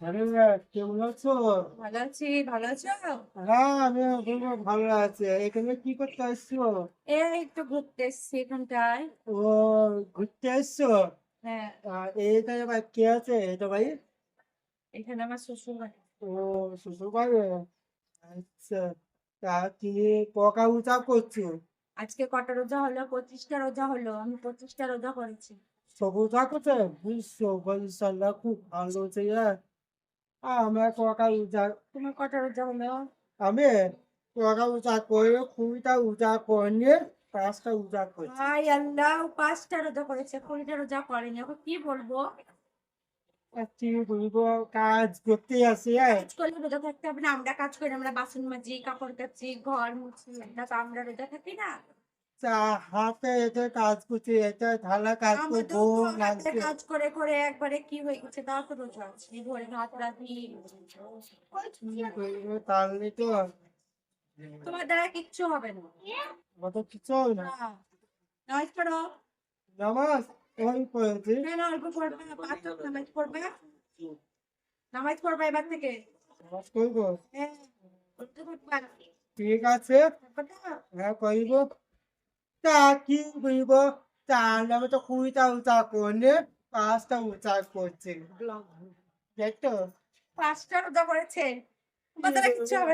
আরে কেমন আছো? ভালো আছি, ভালো আছো? হ্যাঁ, আমি খুব ভালো আছি। এখানে কি করতে আসছো? এই একটু ঘুরতে এসছি এখানটায়। ও, ঘুরতে আসছো? হ্যাঁ, এইখানে ভাই কে আছে? এটা ভাই? এখানে আমার শ্বশুর বাড়ি। ও, শ্বশুর বাড়ি। আচ্ছা, তা তুমি পকা উচা করছো? আজকে কটা রোজা হলো? 25টা রোজা হলো। আমি 25টা রোজা করেছি। সব উচা করছে? বুঝছো, ইনশাল্লাহ খুব ভালো হচ্ছে। আমরা পকা উচা, তোমার কটা রোজা হলো? আমি পকা উচা করে খুবইটা উচা করে 5টা উচা করছি। হাই আল্লাহ, 5টা রোজা করেছে, 20টা রোজা করেনি। এখন কি বলবো? কি বলবো, কাজ করতে আসি। কাজ করলে রোজা থাকতে হবে না? আমরা কাজ করি, আমরা বাসন মাজি, কাপড় কাচি, ঘর মুছি, এটা তো আমরা রোজা থাকি না? চা হাতে এতে কাজ করছি, এটা ঢালা কাজ করে আমাদের বউ তো হাতে লাগছে। কাজ করে করে একবারে কি হয়ে গেছে, তাও তো রোজা আছে। ভোরে ভাত রাঁধি। কি করবো, তাহলে তো তোমার দ্বারা কিচ্ছু হবে না। অত কিছু হয় না। না, নামাজ পড়ো। নামাজ ওই পড়েছি। কেন অল্প পড়বে? 5 ওয়াক্ত নামাজ পড়বে। নামাজ পড়বে এবার থেকে। নামাজ করবো। হ্যাঁ, পড়তে থাকবা। ঠিক আছে। থাকবে না? হ্যাঁ করবো। তা কি করবো, তাহলে আমি তো 20টা উঁচা করে 5টা উঁচা করছি, দেখতো? 5টা রোজা করেছে। কি তোমার দ্বারা কিচ্ছু করবো? হবে